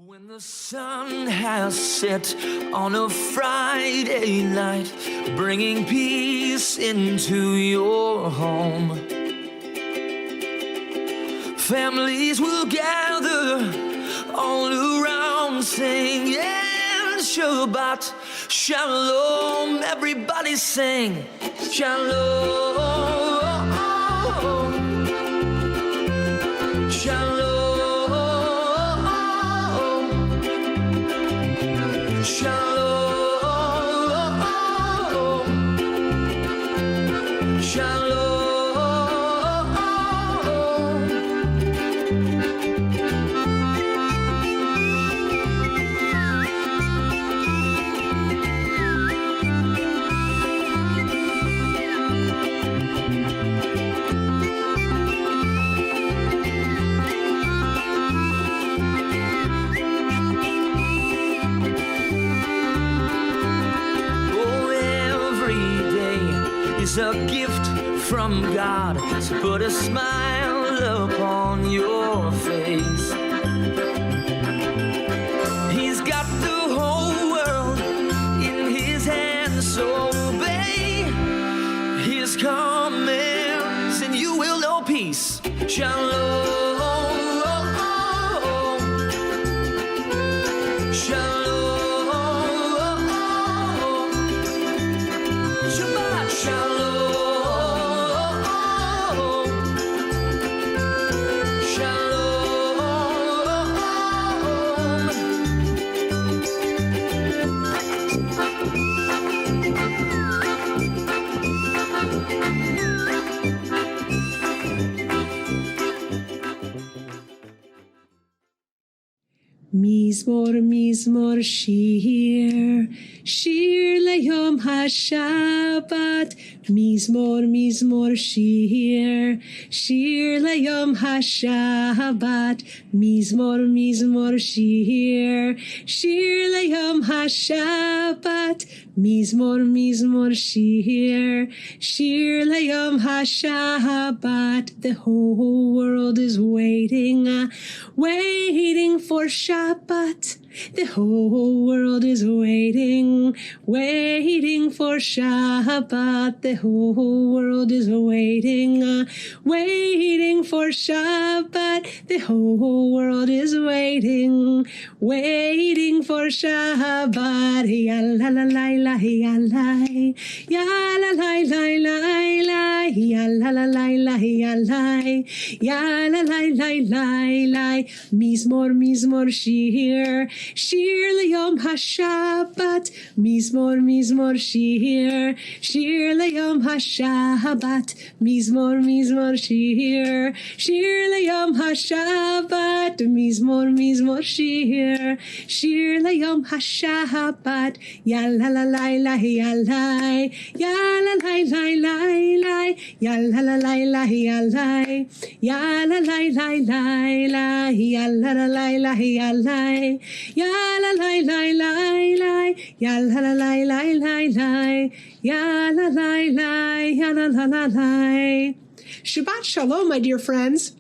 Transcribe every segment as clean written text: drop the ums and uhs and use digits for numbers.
When the sun has set on a Friday night, bringing peace into your home, families will gather all around singing Shabbat Shalom. Everybody sing Shalom, Shalom. Shalom, Shalom. It's a gift from God, so put a smile upon your face. He's got the whole world in his hands, so obey his commands and you will know peace. Shalom, Shalom. Shabbat Shalom, Shalom. Mizmor, mizmor, shir, shir leyom ha-Shabbat. Mizmor, mizmor, shir, shir leyom ha-Shabbat. Mizmor, mizmor, shir, shir leyom ha-Shabbat. Mizmor, mizmor, shir, shir leyom ha-Shabbat. The whole world is waiting, waiting for Shabbat. The whole world is waiting, waiting for Shabbat. The whole world is waiting, waiting for Shabbat. The whole world is waiting, waiting for Shabbat. Ya la la la la, ya la, ya la la la la la, ya la la la la, ya la, ya la la la la. Mizmor, mizmor, shir. Shir leyom ha-Shabbat, mizmor, mizmor, shir, shir leyom ha-Shabbat, mizmor, mizmor, shir, shir leyom ha-Shabbat, mizmor, mizmor, shir, shir leyom ha-Shabbat, ya la la la la, ya la, ya la la la la, ya la la la la, ya la, ya la la la la, ya la la la la, ya la. Ya la la la la la, ya la la la la la la, ya la la la, ya la la la la. Shabbat Shalom, my dear friends.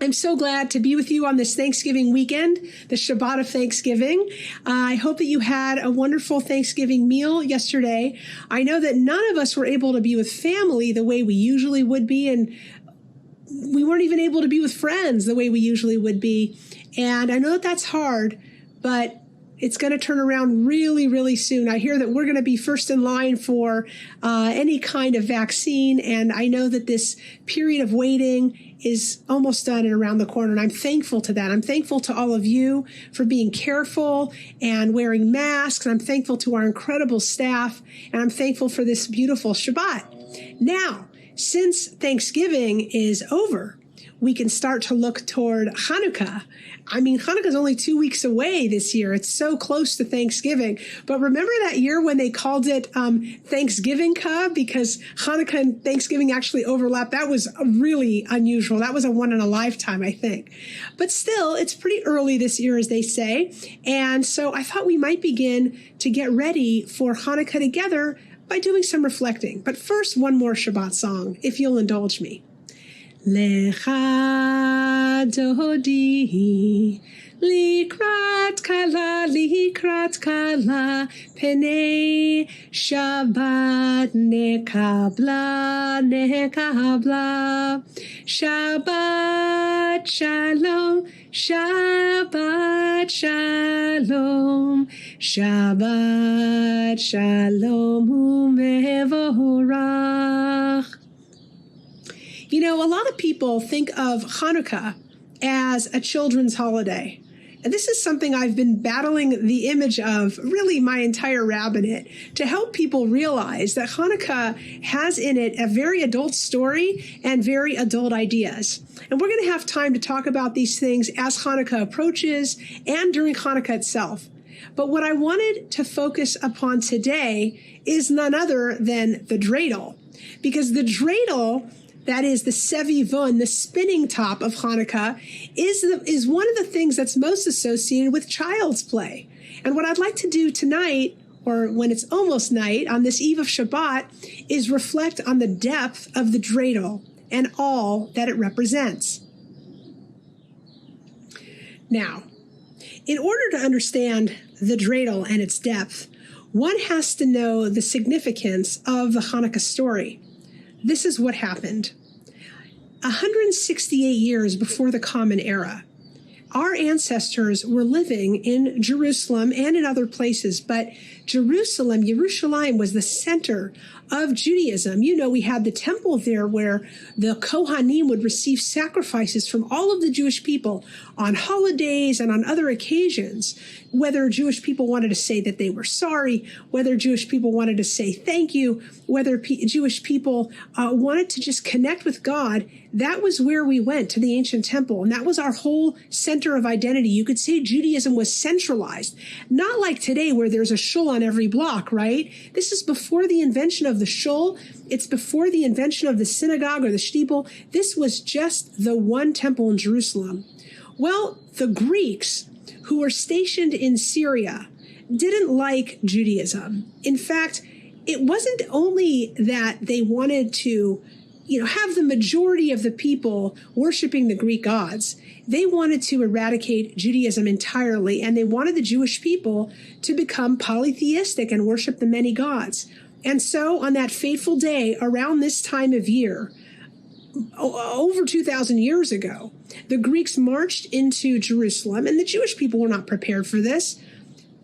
I'm so glad to be with you on this Thanksgiving weekend, the Shabbat of Thanksgiving. I hope that you had a wonderful Thanksgiving meal yesterday. I know that none of us were able to be with family the way we usually would be, and we weren't even able to be with friends the way we usually would be. And I know that that's hard, but it's going to turn around really, really soon. I hear that we're going to be first in line for any kind of vaccine, and I know that this period of waiting is almost done and around the corner, and I'm thankful to that. I'm thankful to all of you for being careful and wearing masks, and I'm thankful to our incredible staff, and I'm thankful for this beautiful Shabbat. Now, since Thanksgiving is over, we can start to look toward Hanukkah. I mean, Hanukkah is only 2 weeks away this year. It's so close to Thanksgiving. But remember that year when they called it Thanksgiving-ka, because Hanukkah and Thanksgiving actually overlapped? That was really unusual. That was a one in a lifetime, I think. But still, it's pretty early this year, as they say. And so I thought we might begin to get ready for Hanukkah together by doing some reflecting. But first, one more Shabbat song, if you'll indulge me. Lecha dodi Likrat kala, Penei Shabbat nekabla. Shabbat shalom, Shabbat shalom, Shabbat shalom umevorach. You know, a lot of people think of Hanukkah as a children's holiday. And this is something I've been battling the image of really my entire rabbinate to help people realize that Hanukkah has in it a very adult story and very adult ideas. And we're going to have time to talk about these things as Hanukkah approaches and during Hanukkah itself. But what I wanted to focus upon today is none other than the Dreidel, because the Dreidel, that is the sevivun, the spinning top of Hanukkah, is one of the things that's most associated with child's play. And what I'd like to do tonight, or when it's almost night, on this eve of Shabbat, is reflect on the depth of the Dreidel and all that it represents. Now, in order to understand the Dreidel and its depth, one has to know the significance of the Hanukkah story. This is what happened. 168 years before the Common Era, our ancestors were living in Jerusalem and in other places, but Yerushalayim was the center of Judaism. You know, we had the temple there where the Kohanim would receive sacrifices from all of the Jewish people on holidays and on other occasions, whether Jewish people wanted to say that they were sorry, whether Jewish people wanted to say thank you, whether Jewish people wanted to just connect with God. That was where we went, to the ancient temple, and that was our whole center of identity. You could say Judaism was centralized, not like today where there's a shul on every block, right? This is before the invention of the shul. It's before the invention of the synagogue or the shtibel. This was just the one temple in Jerusalem. Well, the Greeks, who were stationed in Syria, didn't like Judaism. In fact, it wasn't only that they wanted to have the majority of the people worshiping the Greek gods. They wanted to eradicate Judaism entirely, and they wanted the Jewish people to become polytheistic and worship the many gods. And so on that fateful day, around this time of year, over 2,000 years ago, the Greeks marched into Jerusalem, and the Jewish people were not prepared for this.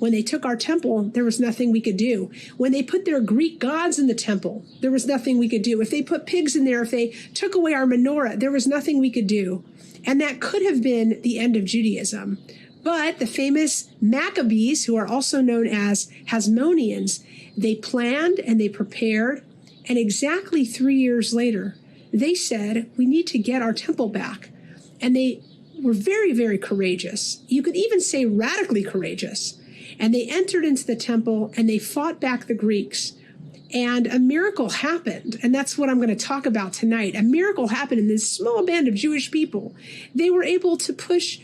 When they took our temple, there was nothing we could do. When they put their Greek gods in the temple, there was nothing we could do. If they put pigs in there, if they took away our menorah, there was nothing we could do. And that could have been the end of Judaism. But the famous Maccabees, who are also known as Hasmoneans, they planned and they prepared. And exactly 3 years later, they said, we need to get our temple back. And they were very, very courageous. You could even say radically courageous. And they entered into the temple and they fought back the Greeks. And a miracle happened. And that's what I'm going to talk about tonight. A miracle happened in this small band of Jewish people. They were able to push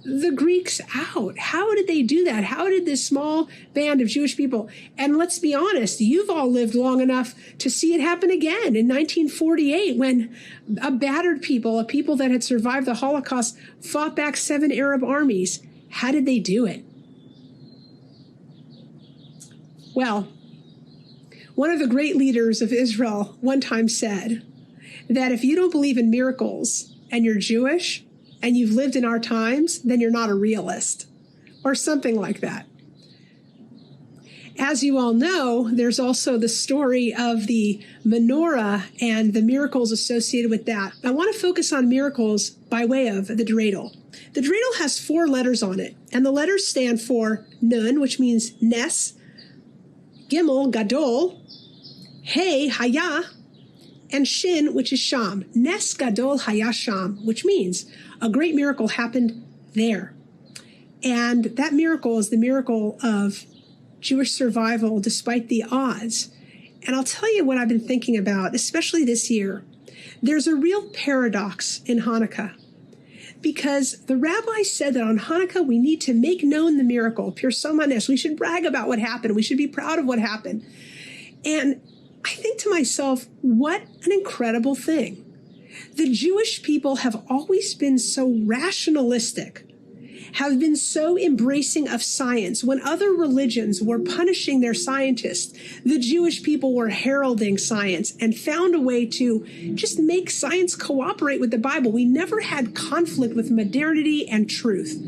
the Greeks out. How did they do that? How did this small band of Jewish people? And let's be honest, you've all lived long enough to see it happen again in 1948 when a battered people, a people that had survived the Holocaust, fought back 7 Arab armies. How did they do it? Well, one of the great leaders of Israel one time said that if you don't believe in miracles and you're Jewish and you've lived in our times, then you're not a realist, or something like that. As you all know, there's also the story of the menorah and the miracles associated with that. I want to focus on miracles by way of the Dreidel. The Dreidel has 4 letters on it, and the letters stand for Nun, which means Nes, Gimel, Gadol, Hey, Haya, and Shin, which is Sham. Nes Gadol Haya Sham, which means a great miracle happened there. And that miracle is the miracle of Jewish survival despite the odds. And I'll tell you what I've been thinking about, especially this year. There's a real paradox in Hanukkah, because the rabbi said that on Hanukkah we need to make known the miracle, Pir Somanes. We should brag about what happened. We should be proud of what happened. And I think to myself, what an incredible thing. The Jewish people have always been so rationalistic have been so embracing of science. When other religions were punishing their scientists, the Jewish people were heralding science and found a way to just make science cooperate with the Bible. We never had conflict with modernity and truth.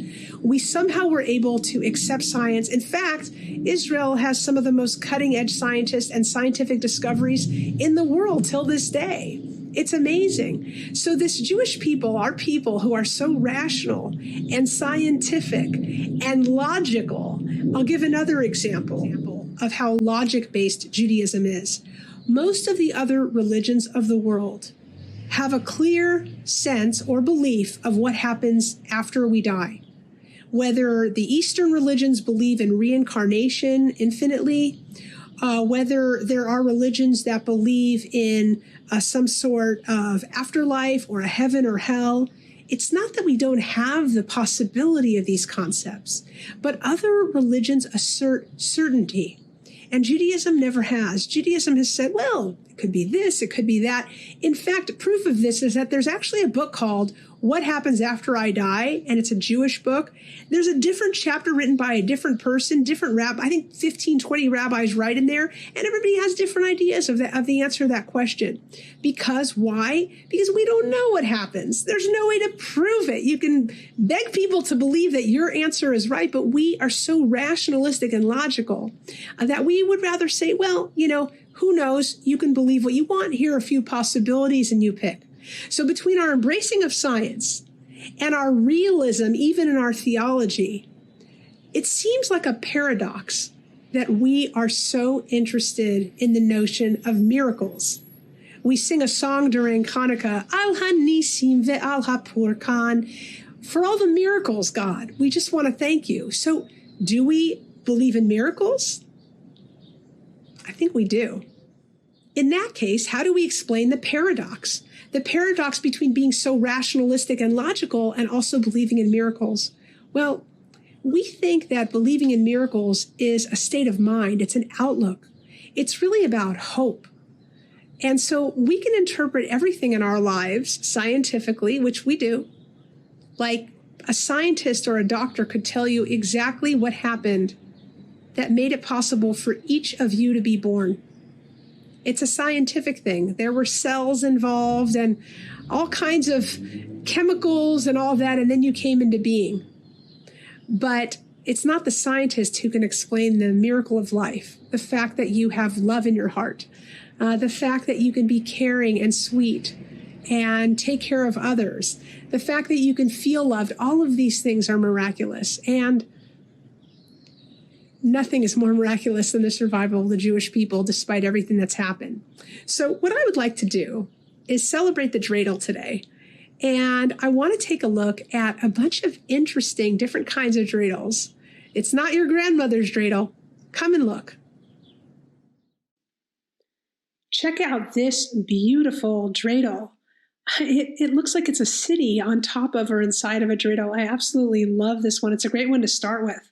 We somehow were able to accept science. In fact, Israel has some of the most cutting-edge scientists and scientific discoveries in the world till this day. It's amazing. So this Jewish people are people who are so rational and scientific and logical. I'll give another example of how logic-based Judaism is. Most of the other religions of the world have a clear sense or belief of what happens after we die. Whether the Eastern religions believe in reincarnation infinitely, whether there are religions that believe in some sort of afterlife or a heaven or hell. It's not that we don't have the possibility of these concepts, but other religions assert certainty. And Judaism never has. Judaism has said, well, it could be this, it could be that. In fact, proof of this is that there's actually a book called What Happens After I Die, and it's a Jewish book. There's a different chapter written by a different person, different rabbi. I think 15, 20 rabbis write in there, and everybody has different ideas of the answer to that question. Because why? Because we don't know what happens. There's no way to prove it. You can beg people to believe that your answer is right, but we are so rationalistic and logical that we would rather say, well, who knows? You can believe what you want. Here are a few possibilities, and you pick. So between our embracing of science and our realism, even in our theology, it seems like a paradox that we are so interested in the notion of miracles. We sing a song during Hanukkah, Al Hanisim ve'al Hapurkan. For all the miracles, God, we just want to thank you. So do we believe in miracles? I think we do. In that case, how do we explain the paradox? The paradox between being so rationalistic and logical and also believing in miracles? Well, we think that believing in miracles is a state of mind. It's an outlook. It's really about hope. And so we can interpret everything in our lives scientifically, which we do. Like a scientist or a doctor could tell you exactly what happened that made it possible for each of you to be born. It's a scientific thing. There were cells involved and all kinds of chemicals and all that, and then you came into being. But it's not the scientist who can explain the miracle of life, the fact that you have love in your heart, the fact that you can be caring and sweet and take care of others, the fact that you can feel loved. All of these things are miraculous, and nothing is more miraculous than the survival of the Jewish people despite everything that's happened. So what I would like to do is celebrate the Dreidel today. And I want to take a look at a bunch of interesting different kinds of Dreidels. It's not your grandmother's Dreidel. Come and look. Check out this beautiful Dreidel. It looks like it's a city on top of or inside of a Dreidel. I absolutely love this one. It's a great one to start with.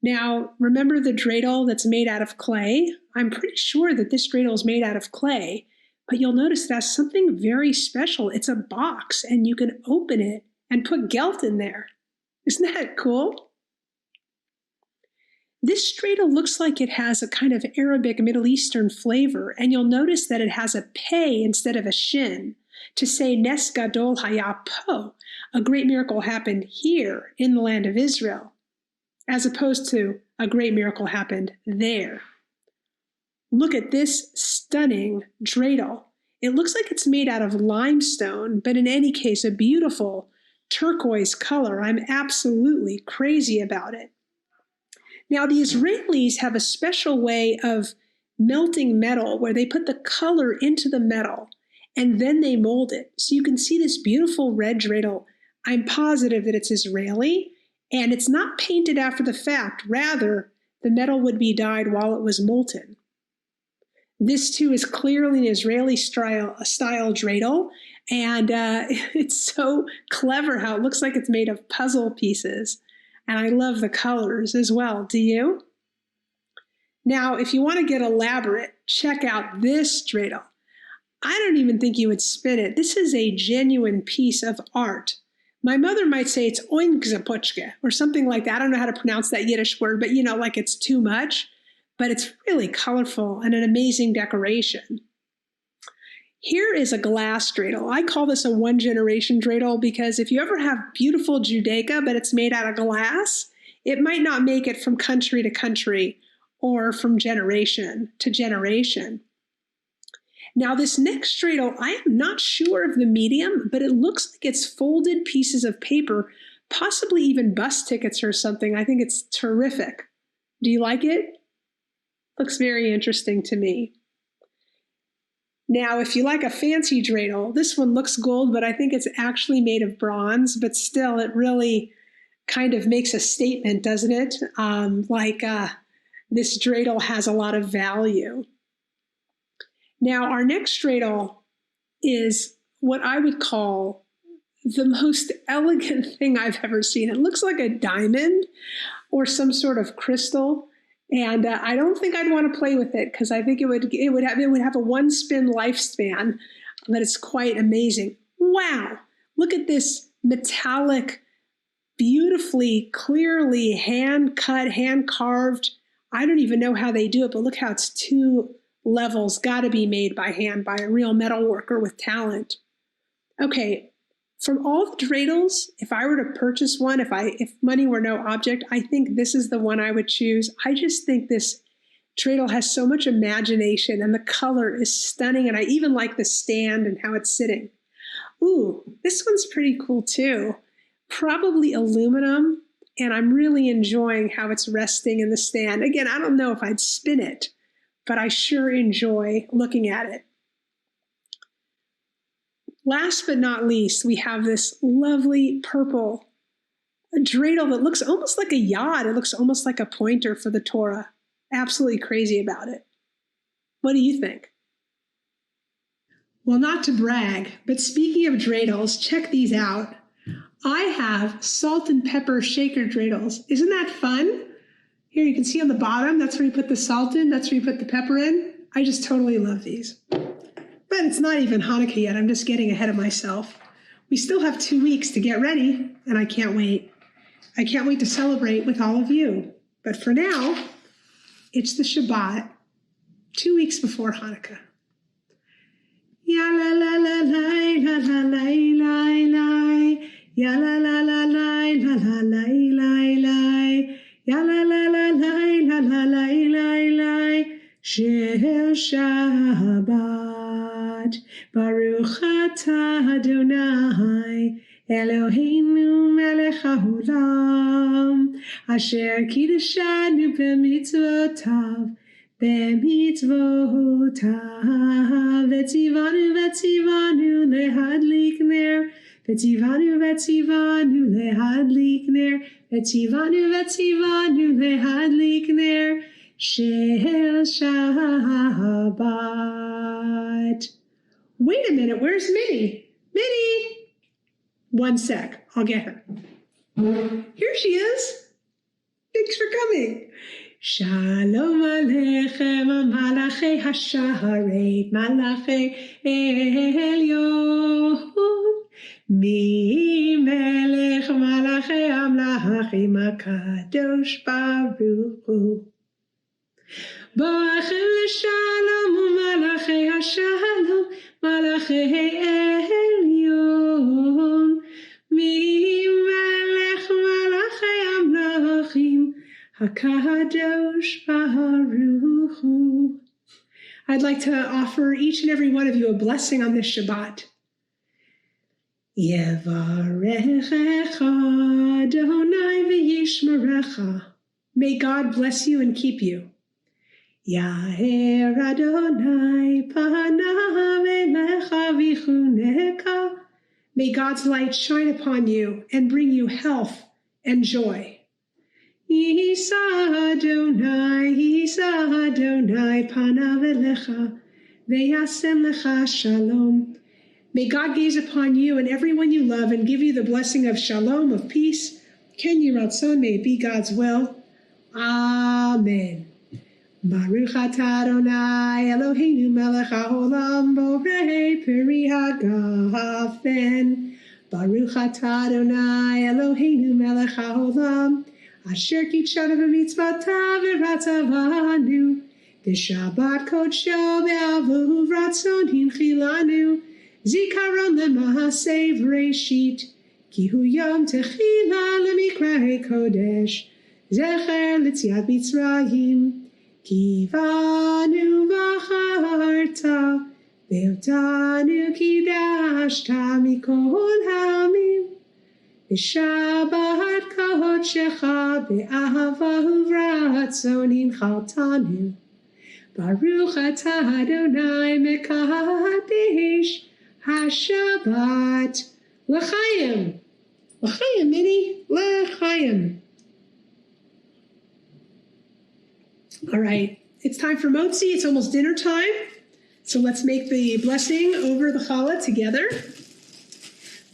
Now, remember the Dreidel that's made out of clay? I'm pretty sure that this Dreidel is made out of clay, but you'll notice it has something very special. It's a box, and you can open it and put gelt in there. Isn't that cool? This Dreidel looks like it has a kind of Arabic Middle Eastern flavor, and you'll notice that it has a pei instead of a shin to say Nes Gadol Haya Po. A great miracle happened here in the land of Israel, as opposed to a great miracle happened there. Look at this stunning Dreidel. It looks like it's made out of limestone, but in any case, a beautiful turquoise color. I'm absolutely crazy about it. Now, the Israelis have a special way of melting metal where they put the color into the metal and then they mold it. So you can see this beautiful red Dreidel. I'm positive that it's Israeli. And it's not painted after the fact. Rather, the metal would be dyed while it was molten. This, too, is clearly an Israeli style Dreidel. And it's so clever how it looks like it's made of puzzle pieces. And I love the colors as well. Do you? Now, if you want to get elaborate, check out this Dreidel. I don't even think you would spin it. This is a genuine piece of art My mother might say it's oingzapochke or something like that. I don't know how to pronounce that Yiddish word, but like it's too much. But it's really colorful and an amazing decoration. Here is a glass dreidel. I call this a one-generation dreidel because if you ever have beautiful Judaica, but it's made out of glass, it might not make it from country to country or from generation to generation. Now, this next dreidel, I am not sure of the medium, but it looks like it's folded pieces of paper, possibly even bus tickets or something. I think it's terrific. Do you like it? Looks very interesting to me. Now, if you like a fancy dreidel, this one looks gold, but I think it's actually made of bronze, but still it really kind of makes a statement, doesn't it? This dreidel has a lot of value. Now, our next dreidel is what I would call the most elegant thing I've ever seen. It looks like a diamond or some sort of crystal. And I don't think I'd want to play with it because I think it would have a one spin lifespan, but it's quite amazing. Wow, look at this metallic, beautifully, clearly hand cut, hand carved. I don't even know how they do it, but look how it's 2 levels, got to be made by hand by a real metal worker with talent. Okay. From all the dreidels, if I were to purchase one, if money were no object, I think this is the one I would choose. I just think this dreidel has so much imagination and the color is stunning. And I even like the stand and how it's sitting. Ooh, this one's pretty cool too. Probably aluminum. And I'm really enjoying how it's resting in the stand. Again, I don't know if I'd spin it, but I sure enjoy looking at it. Last but not least, we have this lovely purple dreidel that looks almost like a yod. It looks almost like a pointer for the Torah. Absolutely crazy about it. What do you think? Well, not to brag, but speaking of dreidels, check these out. I have salt and pepper shaker dreidels. Isn't that fun? Here you can see on the bottom, that's where you put the salt in, that's where you put the pepper in. I just totally love these. But it's not even Hanukkah yet. I'm just getting ahead of myself. We still have 2 weeks to get ready, and I can't wait. I can't wait to celebrate with all of you. But for now, it's the Shabbat, 2 weeks before Hanukkah. Ya la la la la la la la la la. Ya la la la la la la la la la. Ya la la la la la la la la la. Shel Shabbat, Baruch atah Adonai, Eloheinu melech haolam, asher kiddushanu b'mitzvotav, v'tzivanu lehadlik ner, v'tzivanu lehadlik ner, v'tzivanu lehadlik ner, Shel Shabbat. Wait a minute, where's Minnie? Minnie! 1 sec, I'll get her. Here she is. Thanks for coming. Shalom Aleichem, Malachei Hasharet, Malachei Elyon. Mi Melech Malachei Amlachim HaKadosh Baruch Hu. Ba'achem l'shalom u'malachei ha'shalom, malachei elyon, mi-melech malachei amlachim, hakadosh baruch hu. I'd like to offer each and every one of you a blessing on this Shabbat. Yevarechecha Adonai v'yishmerecha. May God bless you and keep you. Yaher Adonai panav elecha v'chuneka. May God's light shine upon you and bring you health and joy. Yisa Adonai panav elecha v'yasem lecha shalom. May God gaze upon you and everyone you love and give you the blessing of shalom, of peace. Ken Yiratzon, may it be God's will. Amen. Baruch atah Adonai Eloheinu melech haolam borei peri hagafen Baruch atah Adonai Eloheinu melech haolam, asher kitshanu b'mitzvotav v'ratzavanu, b'shabbat kodsho be'avuv ratzon hinchilanu, zikaron lema'aseh v'reishit, ki hu yom techila lemikra kodesh, zecher l'tziat Mitzrayim, ki vanu v'acharta, ve'otanu kidashta mikol ha'amim, b'shabbat kodshecha be'ahava uvratzon hinchaltanu, Baruch atah Adonai mekadesh haShabbat. L'chaim. L'chaim, Minnie. L'chaim. All right. It's time for motzi. It's almost dinner time. So let's make the blessing over the challah together.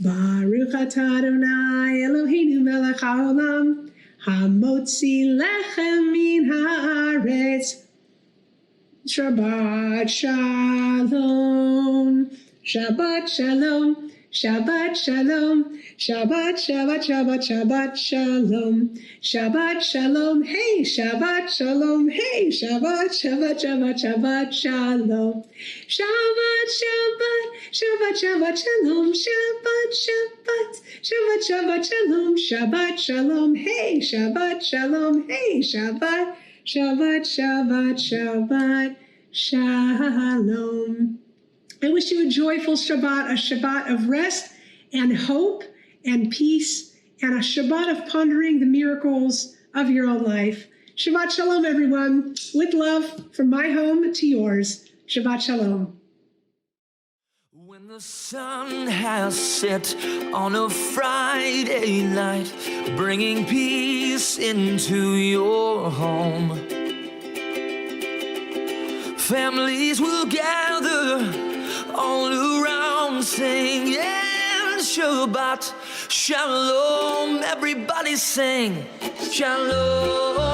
Baruch atah Adonai Eloheinu melech haolam, hamotzi lechem min haaretz. Shabbat shalom, Shabbat shalom, Shabbat shalom, Shabbat Shabbat Shabbat Shabbat shalom, Shabbat shalom, hey Shabbat shalom, hey Shabbat Shabbat Shabbat Shabbat shalom, Shabbat Shabbat Shabbat Shabbat shalom, Shabbat Shabbat Shabbat Shabbat shalom, Shabbat shalom, hey Shabbat shalom, hey Shabbat Shabbat, Shabbat, Shabbat, Shalom. I wish you a joyful Shabbat, a Shabbat of rest and hope and peace, and a Shabbat of pondering the miracles of your own life. Shabbat Shalom, everyone. With love from my home to yours. Shabbat Shalom. When the sun has set on a Friday night, bringing peace into your home, families will gather all around singing Shabbat Shalom. Everybody sing Shalom.